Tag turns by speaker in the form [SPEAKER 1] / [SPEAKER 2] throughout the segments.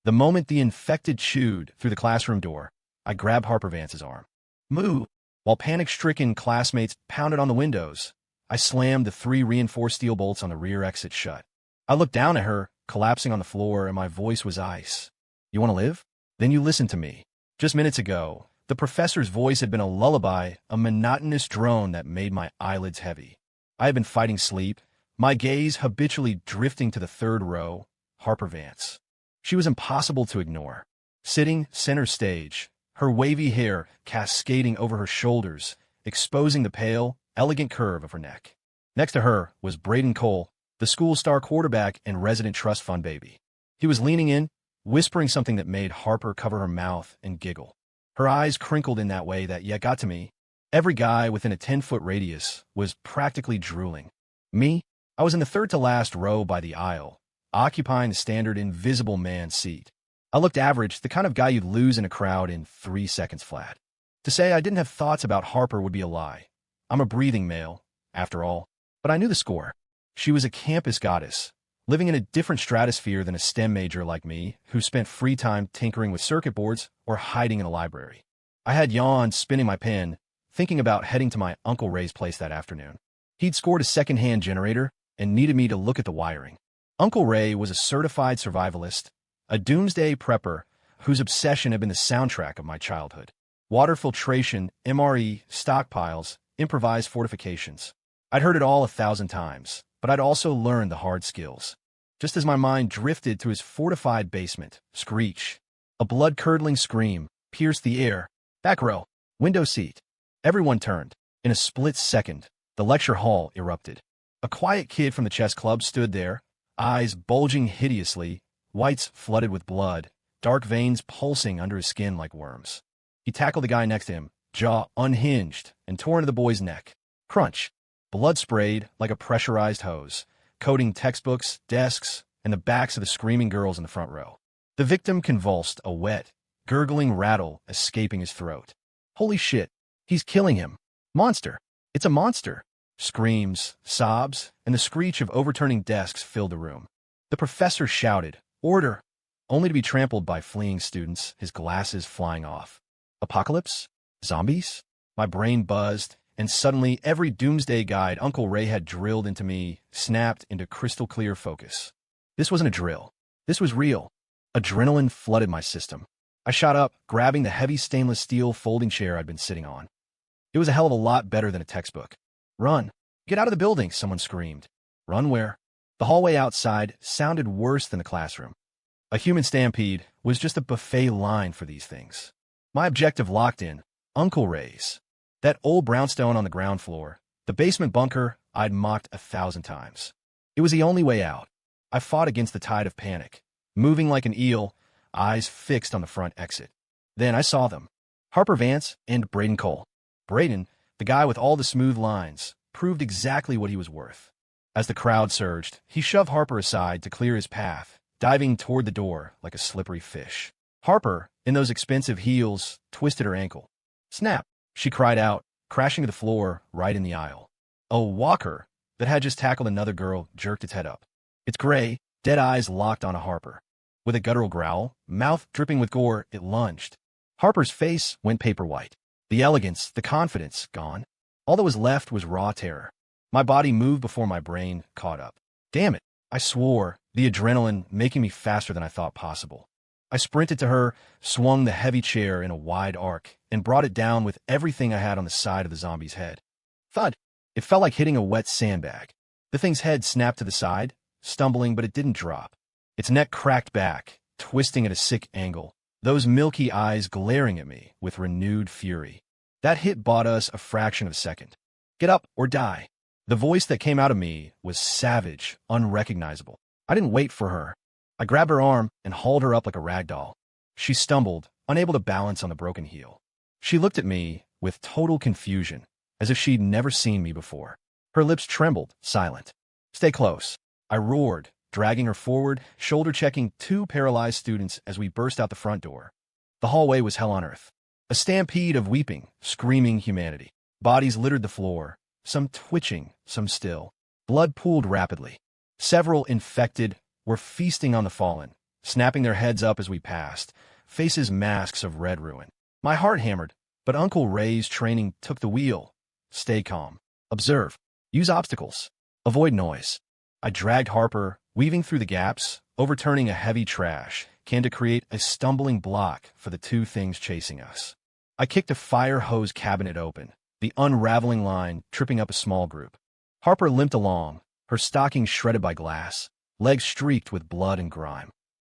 [SPEAKER 1] The moment the infected chewed through the classroom door, I grabbed Harper Vance's arm. Moo! While panic-stricken classmates pounded on the windows, I slammed the 3 reinforced steel bolts on the rear exit shut. I looked down at her, collapsing on the floor, and my voice was ice. You want to live? Then you listen to me. Just minutes ago, the professor's voice had been a lullaby, a monotonous drone that made my eyelids heavy. I had been fighting sleep, my gaze habitually drifting to the third row, Harper Vance. She was impossible to ignore. Sitting center stage, her wavy hair cascading over her shoulders, exposing the pale, elegant curve of her neck. Next to her was Braden Cole, the school star quarterback and resident trust fund baby. He was leaning in, whispering something that made Harper cover her mouth and giggle. Her eyes crinkled in that way that yet got to me. Every guy within a 10-foot radius was practically drooling. Me? I was in the third-to-last row by the aisle, occupying the standard invisible man seat. I looked average, the kind of guy you'd lose in a crowd in 3 seconds flat. To say I didn't have thoughts about Harper would be a lie. I'm a breathing male, after all. But I knew the score. She was a campus goddess, living in a different stratosphere than a STEM major like me, who spent free time tinkering with circuit boards or hiding in a library. I had yawned, spinning my pen, thinking about heading to my Uncle Ray's place that afternoon. He'd scored a second-hand generator and needed me to look at the wiring. Uncle Ray was a certified survivalist, a doomsday prepper whose obsession had been the soundtrack of my childhood. Water filtration, MRE, stockpiles, improvised fortifications. I'd heard it all 1,000 times, but I'd also learned the hard skills. Just as my mind drifted to his fortified basement, screech. A blood-curdling scream pierced the air. Back row. Window seat. Everyone turned. In a split second, the lecture hall erupted. A quiet kid from the chess club stood there, eyes bulging hideously, whites flooded with blood, dark veins pulsing under his skin like worms. He tackled the guy next to him, jaw unhinged, and tore into the boy's neck. Crunch. Blood sprayed like a pressurized hose, coating textbooks, desks, and the backs of the screaming girls in the front row. The victim convulsed, a wet, gurgling rattle escaping his throat. Holy shit, he's killing him. Monster. It's a monster. Screams, sobs, and the screech of overturning desks filled the room. The professor shouted, "Order!" only to be trampled by fleeing students, his glasses flying off. Apocalypse? Zombies? My brain buzzed, and suddenly every doomsday guide Uncle Ray had drilled into me snapped into crystal-clear focus. This wasn't a drill. This was real. Adrenaline flooded my system. I shot up, grabbing the heavy stainless steel folding chair I'd been sitting on. It was a hell of a lot better than a textbook. Run! Get out of the building, someone screamed. Run where? The hallway outside sounded worse than the classroom. A human stampede was just a buffet line for these things. My objective locked in. Uncle Ray's. That old brownstone on the ground floor. The basement bunker I'd mocked 1,000 times. It was the only way out. I fought against the tide of panic, moving like an eel, eyes fixed on the front exit. Then I saw them. Harper Vance and Braden Cole. Braden, the guy with all the smooth lines, proved exactly what he was worth. As the crowd surged, he shoved Harper aside to clear his path, diving toward the door like a slippery fish. Harper, in those expensive heels, twisted her ankle. Snap! She cried out, crashing to the floor right in the aisle. A walker that had just tackled another girl jerked its head up. Its gray, dead eyes locked on Harper. With a guttural growl, mouth dripping with gore, it lunged. Harper's face went paper white. The elegance, the confidence, gone. All that was left was raw terror. My body moved before my brain caught up. Damn it, I swore, the adrenaline making me faster than I thought possible. I sprinted to her, swung the heavy chair in a wide arc, and brought it down with everything I had on the side of the zombie's head. Thud! It felt like hitting a wet sandbag. The thing's head snapped to the side, stumbling, but it didn't drop. Its neck cracked back, twisting at a sick angle, those milky eyes glaring at me with renewed fury. That hit bought us a fraction of a second. Get up or die. The voice that came out of me was savage, unrecognizable. I didn't wait for her. I grabbed her arm and hauled her up like a rag doll. She stumbled, unable to balance on the broken heel. She looked at me with total confusion, as if she'd never seen me before. Her lips trembled, silent. Stay close. I roared, dragging her forward, shoulder-checking 2 paralyzed students as we burst out the front door. The hallway was hell on earth. A stampede of weeping, screaming humanity. Bodies littered the floor, some twitching, some still. Blood pooled rapidly. Several infected were feasting on the fallen, snapping their heads up as we passed, faces masks of red ruin. My heart hammered, but Uncle Ray's training took the wheel. Stay calm. Observe. Use obstacles. Avoid noise. I dragged Harper, weaving through the gaps, overturning a heavy trash can to create a stumbling block for the two things chasing us. I kicked a fire hose cabinet open, the unraveling line tripping up a small group. Harper limped along, her stockings shredded by glass, legs streaked with blood and grime.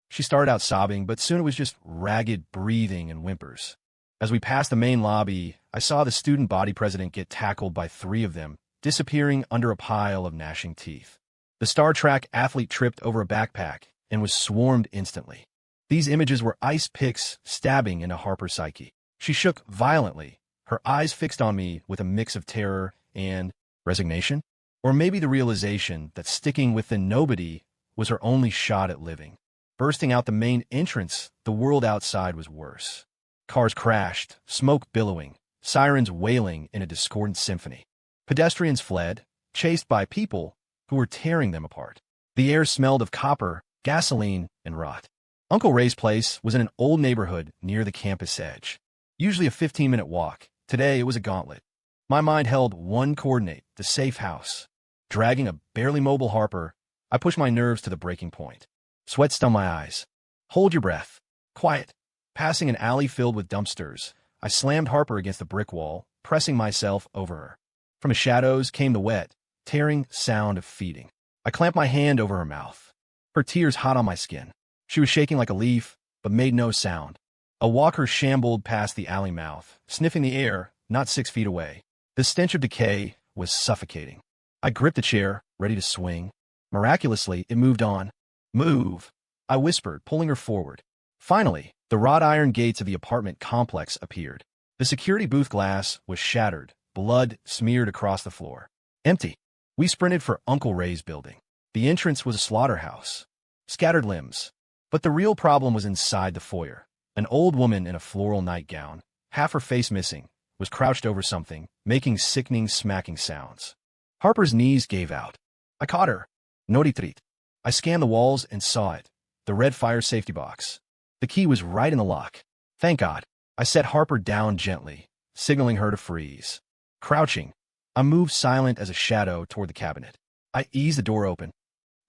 [SPEAKER 1] She started out sobbing, but soon it was just ragged breathing and whimpers. As we passed the main lobby, I saw the student body president get tackled by 3 of them, disappearing under a pile of gnashing teeth. The Star Trek athlete tripped over a backpack and was swarmed instantly. These images were ice picks stabbing into Harper's psyche. She shook violently, her eyes fixed on me with a mix of terror and resignation, or maybe the realization that sticking with the nobody was her only shot at living. Bursting out the main entrance, the world outside was worse. Cars crashed, smoke billowing, sirens wailing in a discordant symphony. Pedestrians fled, chased by people who were tearing them apart. The air smelled of copper, gasoline, and rot. Uncle Ray's place was in an old neighborhood near the campus edge. Usually a 15-minute walk. Today it was a gauntlet. My mind held one coordinate, the safe house. Dragging a barely mobile Harper, I pushed my nerves to the breaking point. Sweat stung my eyes. Hold your breath. Quiet. Passing an alley filled with dumpsters, I slammed Harper against the brick wall, pressing myself over her. From the shadows came the wet, tearing sound of feeding. I clamped my hand over her mouth, her tears hot on my skin. She was shaking like a leaf, but made no sound. A walker shambled past the alley mouth, sniffing the air, not 6 feet away. The stench of decay was suffocating. I gripped the chair, ready to swing. Miraculously, it moved on. Move, I whispered, pulling her forward. Finally, the wrought iron gates of the apartment complex appeared. The security booth glass was shattered, blood smeared across the floor. Empty. We sprinted for Uncle Ray's building. The entrance was a slaughterhouse. Scattered limbs. But the real problem was inside the foyer. An old woman in a floral nightgown, half her face missing, was crouched over something, making sickening smacking sounds. Harper's knees gave out. I caught her. No retreat. I scanned the walls and saw it. The red fire safety box. The key was right in the lock. Thank God. I set Harper down gently, signaling her to freeze. Crouching, I moved silent as a shadow toward the cabinet. I eased the door open.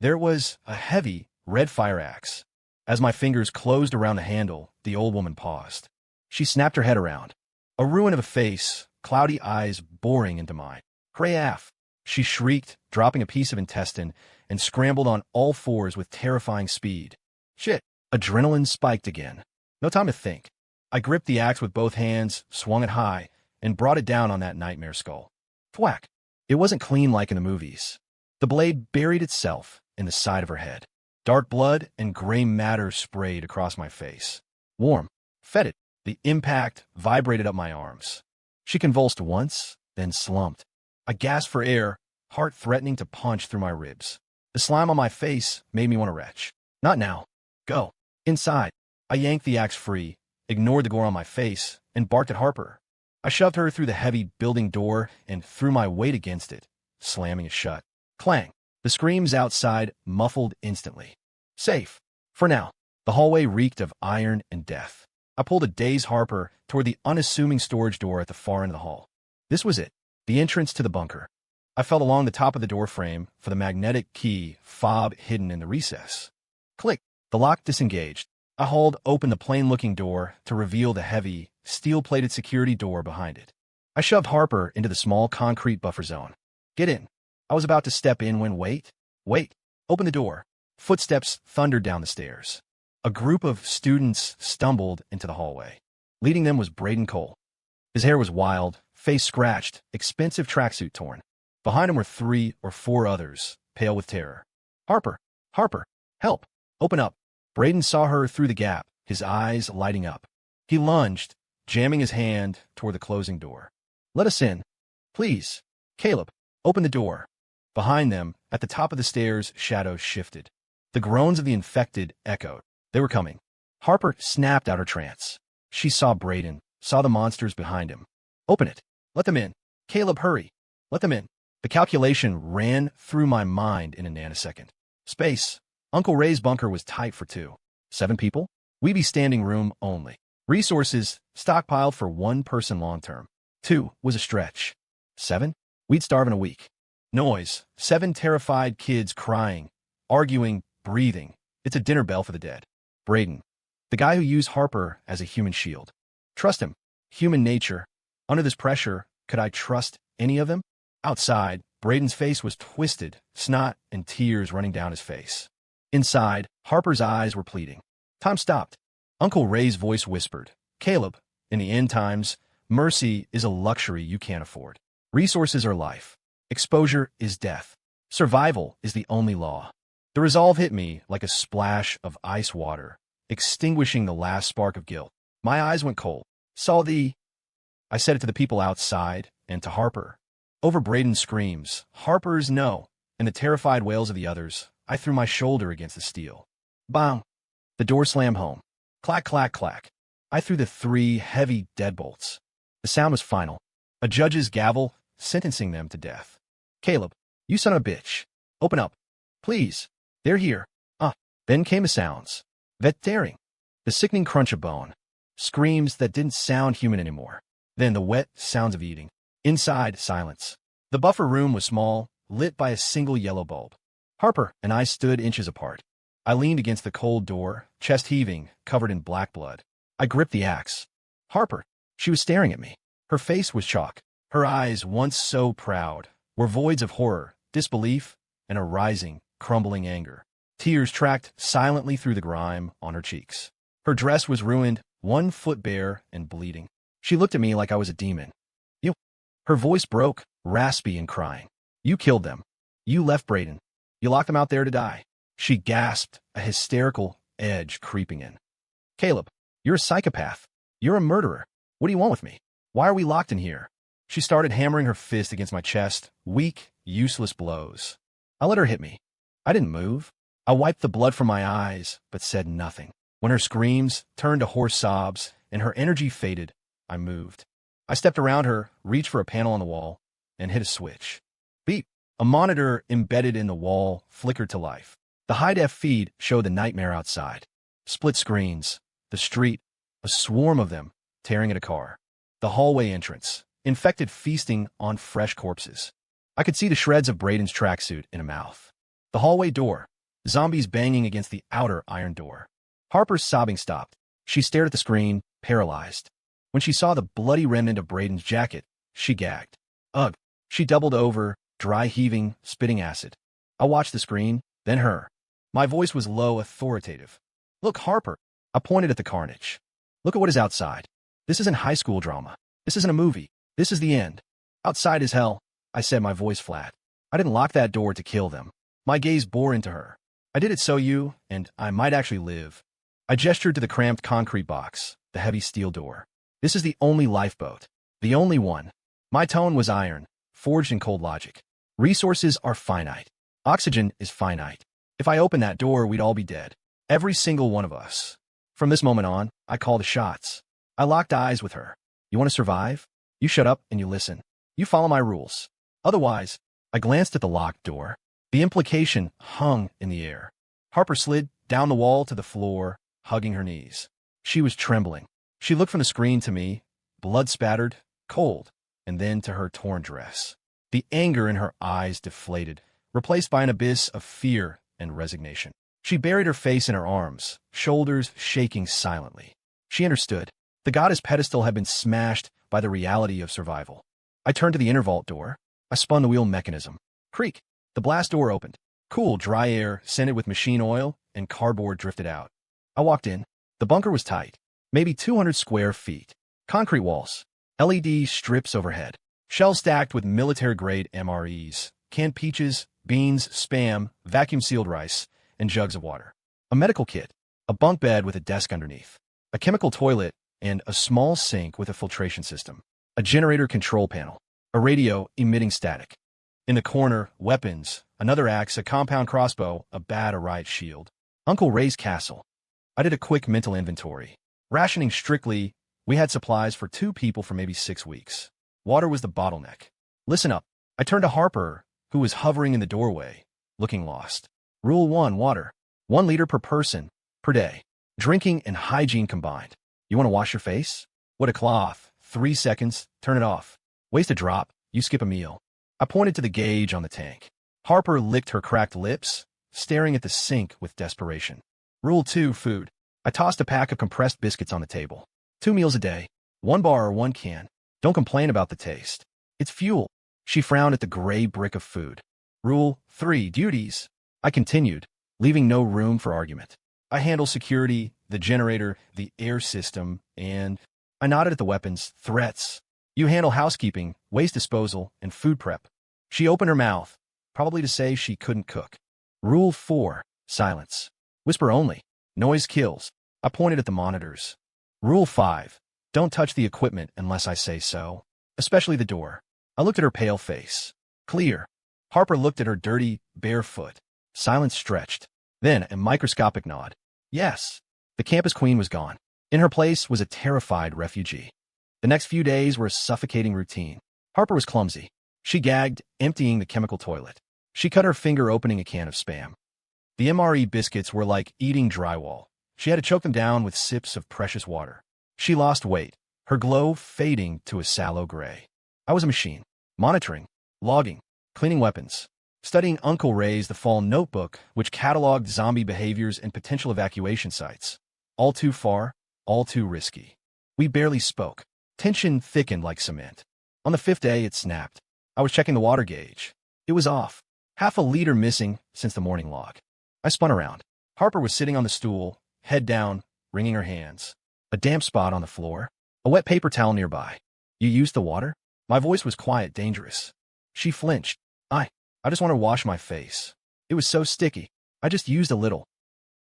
[SPEAKER 1] There was a heavy, red fire axe. As my fingers closed around the handle, the old woman paused. She snapped her head around. A ruin of a face, cloudy eyes boring into mine. Crayaf! She shrieked, dropping a piece of intestine, and scrambled on all fours with terrifying speed. Shit! Adrenaline spiked again. No time to think. I gripped the axe with both hands, swung it high, and brought it down on that nightmare skull. Thwack! It wasn't clean like in the movies. The blade buried itself in the side of her head. Dark blood and gray matter sprayed across my face. Warm, fetid, the impact vibrated up my arms. She convulsed once, then slumped. I gasped for air, heart threatening to punch through my ribs. The slime on my face made me want to retch. Not now. Go. Inside. I yanked the axe free, ignored the gore on my face, and barked at Harper. I shoved her through the heavy building door and threw my weight against it, slamming it shut. Clang. The screams outside muffled instantly. Safe. For now. The hallway reeked of iron and death. I pulled a dazed Harper toward the unassuming storage door at the far end of the hall. This was it. The entrance to the bunker. I felt along the top of the door frame for the magnetic key fob hidden in the recess. Click. The lock disengaged. I hauled open the plain-looking door to reveal the heavy, steel-plated security door behind it. I shoved Harper into the small concrete buffer zone. Get in. I was about to step in when wait. Open the door. Footsteps thundered down the stairs. A group of students stumbled into the hallway. Leading them was Braden Cole. His hair was wild, face scratched, expensive tracksuit torn. Behind him were 3 or 4 others, pale with terror. Harper! Help! Open up! Braden saw her through the gap, his eyes lighting up. He lunged, jamming his hand toward the closing door. Let us in. Please. Caleb, open the door. Behind them, at the top of the stairs, shadows shifted. The groans of the infected echoed. They were coming. Harper snapped out her trance. She saw Braden, saw the monsters behind him. Open it. Let them in. Caleb, hurry. Let them in. The calculation ran through my mind in a nanosecond. Space. Uncle Ray's bunker was tight for 2. 7 people? We be standing room only. Resources stockpiled for 1 person long term. 2 was a stretch. 7? We'd starve in a week. Noise. 7 terrified kids crying, arguing, breathing. It's a dinner bell for the dead. Braden. The guy who used Harper as a human shield. Trust him. Human nature. Under this pressure, could I trust any of them? Outside, Braden's face was twisted, snot and tears running down his face. Inside, Harper's eyes were pleading. Time stopped. Uncle Ray's voice whispered, Caleb, in the end times, mercy is a luxury you can't afford. Resources are life. Exposure is death. Survival is the only law. The resolve hit me like a splash of ice water, extinguishing the last spark of guilt. My eyes went cold. I said it to the people outside and to Harper. Over Braden's screams, Harper's no, and the terrified wails of the others, I threw my shoulder against the steel. Bang! The door slammed home. Clack, clack, clack. I threw the 3 heavy deadbolts. The sound was final. A judge's gavel sentencing them to death. Caleb, you son of a bitch. Open up. Please. They're here. Then came the sounds. Vet tearing. The sickening crunch of bone. Screams that didn't sound human anymore. Then the wet sounds of eating. Inside, silence. The buffer room was small, lit by a single yellow bulb. Harper and I stood inches apart. I leaned against the cold door, chest heaving, covered in black blood. I gripped the axe. Harper. She was staring at me. Her face was chalk. Her eyes, once so proud, were voids of horror, disbelief, and a rising, crumbling anger. Tears tracked silently through the grime on her cheeks. Her dress was ruined, 1 foot bare and bleeding. She looked at me like I was a demon. You. Her voice broke, raspy and crying. You killed them. You left Braden. You locked them out there to die. She gasped, a hysterical edge creeping in. Caleb, you're a psychopath. You're a murderer. What do you want with me? Why are we locked in here? She started hammering her fist against my chest, weak, useless blows. I let her hit me. I didn't move. I wiped the blood from my eyes, but said nothing. When her screams turned to hoarse sobs and her energy faded, I moved. I stepped around her, reached for a panel on the wall, and hit a switch. Beep. A monitor embedded in the wall flickered to life. The high-def feed showed the nightmare outside. Split screens, the street, a swarm of them, tearing at a car. The hallway entrance, infected feasting on fresh corpses. I could see the shreds of Braden's tracksuit in a mouth. The hallway door, zombies banging against the outer iron door. Harper's sobbing stopped. She stared at the screen, paralyzed. When she saw the bloody remnant of Braden's jacket, she gagged. Ugh. She doubled over, dry heaving, spitting acid. I watched the screen, then her. My voice was low, authoritative. Look, Harper. I pointed at the carnage. Look at what is outside. This isn't high school drama. This isn't a movie. This is the end. Outside is hell, I said, my voice flat. I didn't lock that door to kill them. My gaze bore into her. I did it so you, and I might actually live. I gestured to the cramped concrete box, the heavy steel door. This is the only lifeboat. The only one. My tone was iron, forged in cold logic. Resources are finite. Oxygen is finite. If I opened that door, we'd all be dead. Every single one of us. From this moment on, I call the shots. I locked eyes with her. You want to survive? You shut up and you listen. You follow my rules. Otherwise, I glanced at the locked door. The implication hung in the air. Harper slid down the wall to the floor, hugging her knees. She was trembling. She looked from the screen to me, blood-spattered, cold, and then to her torn dress. The anger in her eyes deflated, replaced by an abyss of fear and resignation. She buried her face in her arms, shoulders shaking silently. She understood. The goddess pedestal had been smashed by the reality of survival. I turned to the inner vault door. I spun the wheel mechanism. Creak. The blast door opened. Cool, dry air, scented with machine oil, and cardboard drifted out. I walked in. The bunker was tight. Maybe 200 square feet. Concrete walls. LED strips overhead. Shelves stacked with military-grade MREs. Canned peaches, beans, Spam, vacuum-sealed rice, and jugs of water. A medical kit. A bunk bed with a desk underneath. A chemical toilet, and a small sink with a filtration system. A generator control panel. A radio emitting static. In the corner, weapons. Another axe, a compound crossbow, a bat, a riot shield. Uncle Ray's castle. I did a quick mental inventory. Rationing strictly, we had supplies for 2 people for maybe 6 weeks. Water was the bottleneck. Listen up. I turned to Harper, who was hovering in the doorway, looking lost. Rule 1, water. 1 liter per person, per day. Drinking and hygiene combined. You want to wash your face? What a cloth. 3 seconds, turn it off. Waste a drop, you skip a meal. I pointed to the gauge on the tank. Harper licked her cracked lips, staring at the sink with desperation. Rule 2, food. I tossed a pack of compressed biscuits on the table. 2 meals a day. 1 bar or 1 can. Don't complain about the taste. It's fuel. She frowned at the gray brick of food. Rule 3, duties. I continued, leaving no room for argument. I handle security, the generator, the air system, and I nodded at the weapons, threats. You handle housekeeping, waste disposal, and food prep. She opened her mouth, probably to say she couldn't cook. Rule 4, silence. Whisper only. Noise kills. I pointed at the monitors. Rule 5, don't touch the equipment unless I say so, especially the door. I looked at her pale face. Clear. Harper looked at her dirty, bare foot. Silence stretched. Then a microscopic nod. Yes. The campus queen was gone. In her place was a terrified refugee. The next few days were a suffocating routine. Harper was clumsy. She gagged, emptying the chemical toilet. She cut her finger opening a can of Spam. The MRE biscuits were like eating drywall. She had to choke them down with sips of precious water. She lost weight, her glow fading to a sallow gray. I was a machine. Monitoring, logging, cleaning weapons, studying Uncle Ray's The Fall notebook, which cataloged zombie behaviors and potential evacuation sites. All too far, all too risky. We barely spoke. Tension thickened like cement. On the 5th day, it snapped. I was checking the water gauge. It was off. Half a liter missing since the morning log. I spun around. Harper was sitting on the stool, head down, wringing her hands. A damp spot on the floor. A wet paper towel nearby. You used the water? My voice was quiet, dangerous. She flinched. I just want to wash my face. It was so sticky. I just used a little.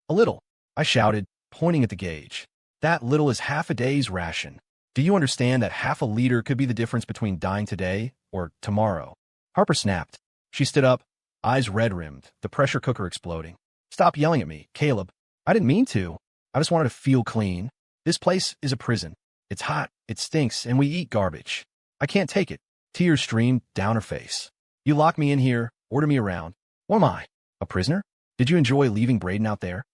[SPEAKER 1] A little, I shouted, pointing at the gauge. That little is half a day's ration. Do you understand that half a liter could be the difference between dying today or tomorrow? Harper snapped. She stood up, eyes red-rimmed, the pressure cooker exploding. Stop yelling at me, Caleb. I didn't mean to. I just wanted to feel clean. This place is a prison. It's hot, it stinks, and we eat garbage. I can't take it. Tears streamed down her face. You lock me in here, order me around. What am I? A prisoner? Did you enjoy leaving Braden out there?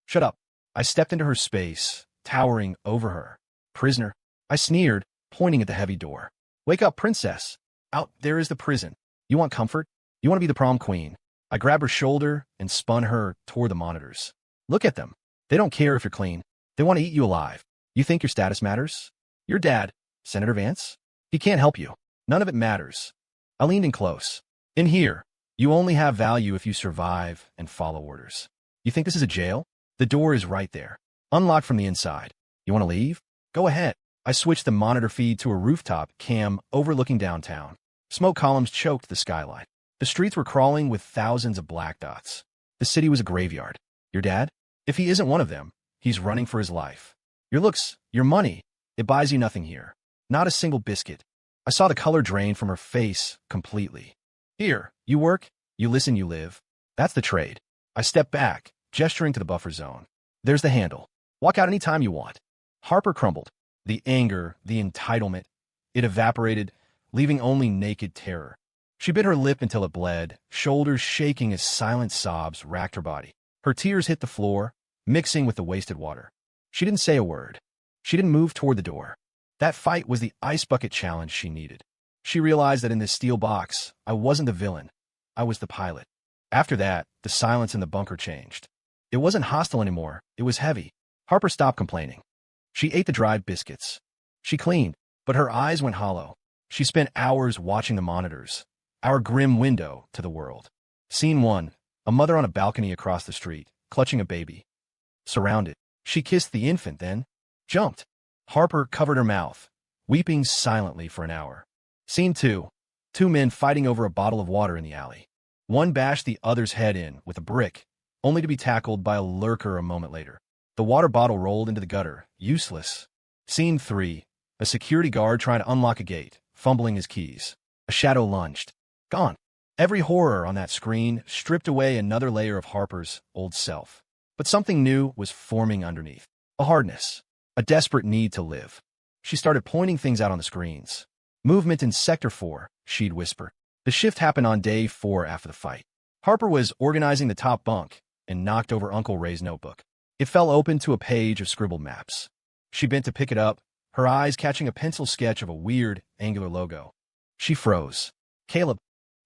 [SPEAKER 1] Shut up. I stepped into her space, towering over her. Prisoner. I sneered, pointing at the heavy door. Wake up, princess. Out there is the prison. You want comfort? You want to be the prom queen. I grabbed her shoulder and spun her toward the monitors. Look at them. They don't care if you're clean. They want to eat you alive. You think your status matters? Your dad, Senator Vance? He can't help you. None of it matters. I leaned in close. In here, you only have value if you survive and follow orders. You think this is a jail? The door is right there. Unlocked from the inside. You want to leave? Go ahead. I switched the monitor feed to a rooftop cam overlooking downtown. Smoke columns choked the skyline. The streets were crawling with thousands of black dots. The city was a graveyard. Your dad? If he isn't one of them, he's running for his life. Your looks, your money, it buys you nothing here. Not a single biscuit. I saw the color drain from her face completely. Here, you work, you listen, you live. That's the trade. I stepped back, gesturing to the buffer zone. There's the handle. Walk out any time you want. Harper crumbled. The anger, the entitlement. It evaporated, leaving only naked terror. She bit her lip until it bled, shoulders shaking as silent sobs racked her body. Her tears hit the floor, mixing with the wasted water. She didn't say a word. She didn't move toward the door. That fight was the ice bucket challenge she needed. She realized that in this steel box, I wasn't the villain. I was the pilot. After that, the silence in the bunker changed. It wasn't hostile anymore. It was heavy. Harper stopped complaining. She ate the dried biscuits. She cleaned, but her eyes went hollow. She spent hours watching the monitors, our grim window to the world. Scene 1, a mother on a balcony across the street, clutching a baby. Surrounded, she kissed the infant, then jumped. Harper covered her mouth, weeping silently for an hour. Scene 2, 2 men fighting over a bottle of water in the alley. One bashed the other's head in with a brick, only to be tackled by a lurker a moment later. The water bottle rolled into the gutter, useless. Scene 3, a security guard trying to unlock a gate, fumbling his keys. A shadow lunged. Gone. Every horror on that screen stripped away another layer of Harper's old self. But something new was forming underneath. A hardness. A desperate need to live. She started pointing things out on the screens. Movement in Sector 4, she'd whisper. The shift happened on day 4 after the fight. Harper was organizing the top bunk and knocked over Uncle Ray's notebook. It fell open to a page of scribbled maps. She bent to pick it up, her eyes catching a pencil sketch of a weird, angular logo. She froze. Caleb.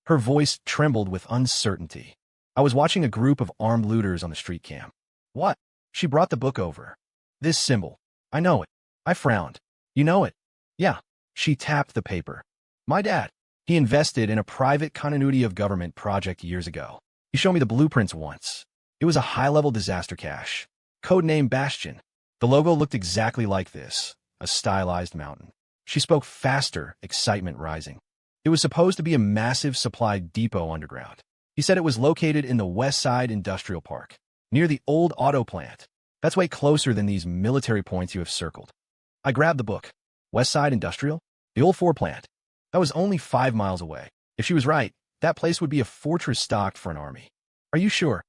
[SPEAKER 1] Her voice trembled with uncertainty. I was watching a group of armed looters on the street cam. What? She brought the book over. This symbol. I know it. I frowned. You know it? Yeah. She tapped the paper. My dad. He invested in a private continuity of government project years ago. He showed me the blueprints once. It was a high-level disaster cache. Codename Bastion. The logo looked exactly like this, a stylized mountain. She spoke faster, excitement rising. It was supposed to be a massive supply depot underground. He said it was located in the West Side Industrial Park, near the old auto plant. That's way closer than these military points you have circled. I grabbed the book. West Side Industrial? The old Ford plant. That was only 5 miles away. If she was right, that place would be a fortress stocked for an army. Are you sure?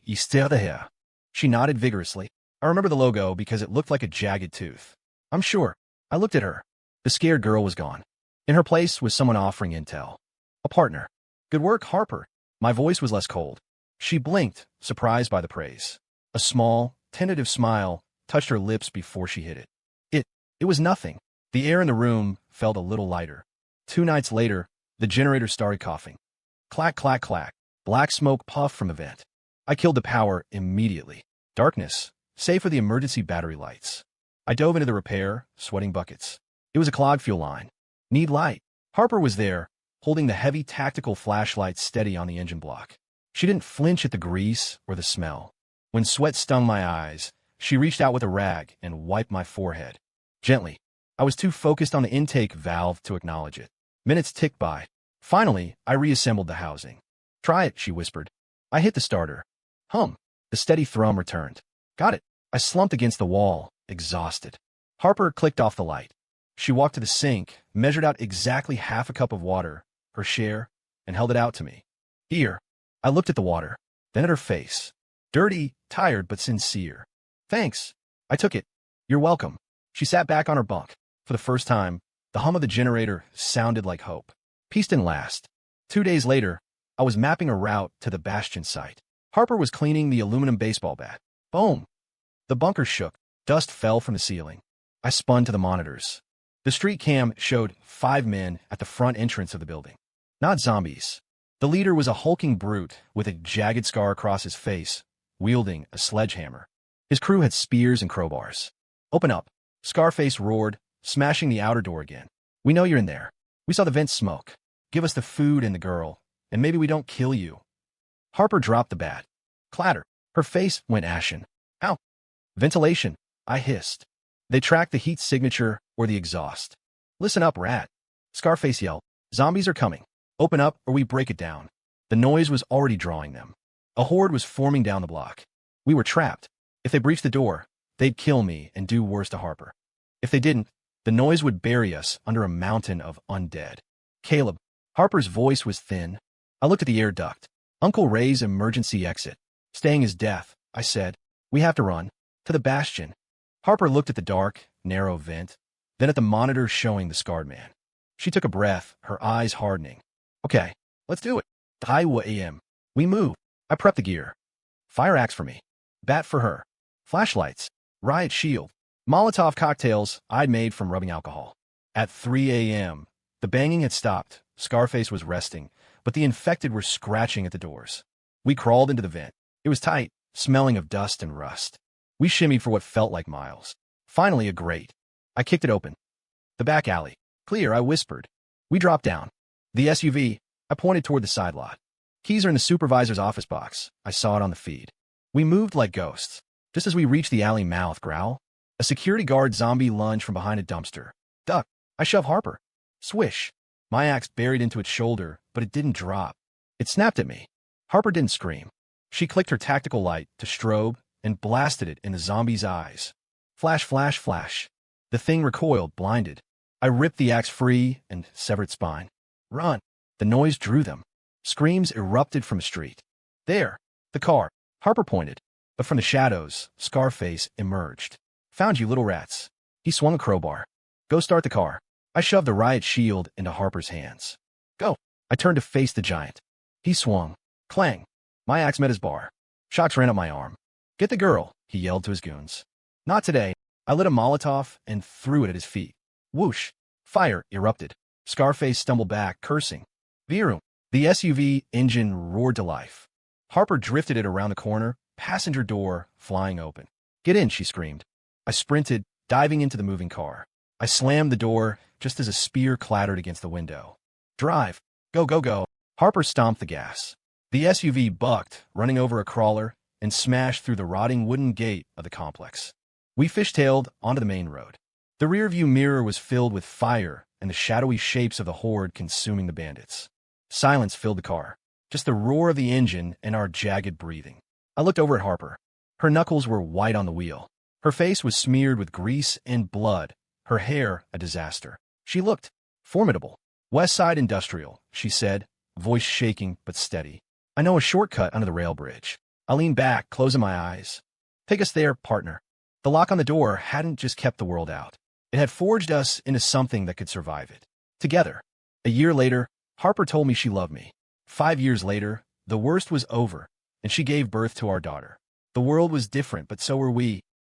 [SPEAKER 1] You still there? She nodded vigorously. I remember the logo because it looked like a jagged tooth. I'm sure. I looked at her. The scared girl was gone. In her place was someone offering intel. A partner. Good work, Harper. My voice was less cold. She blinked, surprised by the praise. A small, tentative smile touched her lips before she hid it. It was nothing. The air in the room felt a little lighter. 2 nights later, the generator started coughing. Clack, clack, clack. Black smoke puffed from the vent. I killed the power immediately. Darkness, save for the emergency battery lights. I dove into the repair, sweating buckets. It was a clogged fuel line. Need light. Harper was there, holding the heavy tactical flashlight steady on the engine block. She didn't flinch at the grease or the smell. When sweat stung my eyes, she reached out with a rag and wiped my forehead. Gently. I was too focused on the intake valve to acknowledge it. Minutes ticked by. Finally, I reassembled the housing. Try it, she whispered. I hit the starter. Hum. The steady thrum returned. Got it. I slumped against the wall, exhausted. Harper clicked off the light. She walked to the sink, measured out exactly half a cup of water, her share, and held it out to me. Here. I looked at the water, then at her face. Dirty, tired, but sincere. Thanks. I took it. You're welcome. She sat back on her bunk. For the first time, the hum of the generator sounded like hope. Peace didn't last. 2 days later, I was mapping a route to the Bastion site. Harper was cleaning the aluminum baseball bat. Boom! The bunker shook. Dust fell from the ceiling. I spun to the monitors. The street cam showed 5 men at the front entrance of the building. Not zombies. The leader was a hulking brute with a jagged scar across his face, wielding a sledgehammer. His crew had spears and crowbars. Open up. Scarface roared, smashing the outer door again. We know you're in there. We saw the vents smoke. Give us the food and the girl, and maybe we don't kill you. Harper dropped the bat. Clatter. Her face went ashen. Ow. Ventilation. I hissed. They tracked the heat signature or the exhaust. Listen up, rat. Scarface yelled. Zombies are coming. Open up or we break it down. The noise was already drawing them. A horde was forming down the block. We were trapped. If they breached the door, they'd kill me and do worse to Harper. If they didn't, the noise would bury us under a mountain of undead. Caleb. Harper's voice was thin. I looked at the air duct. Uncle Ray's emergency exit. Staying is death, I said. We have to run. To the Bastion. Harper looked at the dark, narrow vent, then at the monitor showing the scarred man. She took a breath, her eyes hardening. Okay, let's do it. Taiwa AM. We move. I prepped the gear. Fire axe for me. Bat for her. Flashlights. Riot shield. Molotov cocktails I'd made from rubbing alcohol. At 3 a.m., the banging had stopped. Scarface was resting, but the infected were scratching at the doors. We crawled into the vent. It was tight, smelling of dust and rust. We shimmied for what felt like miles. Finally, a grate. I kicked it open. The back alley. Clear, I whispered. We dropped down. The SUV. I pointed toward the side lot. Keys are in the supervisor's office box. I saw it on the feed. We moved like ghosts. Just as we reached the alley mouth, growl. A security guard zombie lunged from behind a dumpster. Duck. I shove Harper. Swish. My axe buried into its shoulder, but it didn't drop. It snapped at me. Harper didn't scream. She clicked her tactical light to strobe and blasted it in the zombie's eyes. Flash, flash, flash. The thing recoiled, blinded. I ripped the axe free and severed its spine. Run. The noise drew them. Screams erupted from the street. There. The car. Harper pointed. But from the shadows, Scarface emerged. Found you, little rats. He swung a crowbar. Go start the car. I shoved the riot shield into Harper's hands. Go. I turned to face the giant. He swung. Clang. My axe met his bar. Shocks ran up my arm. Get the girl. he yelled to his goons. Not today. I lit a Molotov and threw it at his feet. Whoosh! Fire erupted. Scarface stumbled back, cursing. Vroom! The SUV engine roared to life. Harper drifted it around the corner, passenger door flying open. Get in, she screamed. I sprinted, diving into the moving car. I slammed the door just as a spear clattered against the window. Drive! Go, go, go! Harper stomped the gas. The SUV bucked, running over a crawler, and smashed through the rotting wooden gate of the complex. We fishtailed onto the main road. The rearview mirror was filled with fire and the shadowy shapes of the horde consuming the bandits. Silence filled the car, just the roar of the engine and our jagged breathing. I looked over at Harper. Her knuckles were white on the wheel. Her face was smeared with grease and blood, her hair a disaster. She looked formidable. West Side Industrial, she said, voice shaking but steady. I know a shortcut under the rail bridge. I leaned back, closing my eyes. Take us there, partner. The lock on the door hadn't just kept the world out. It had forged us into something that could survive it. Together. A year later, Harper told me she loved me. 5 years later, the worst was over, and she gave birth to our daughter. The world was different, but so were we.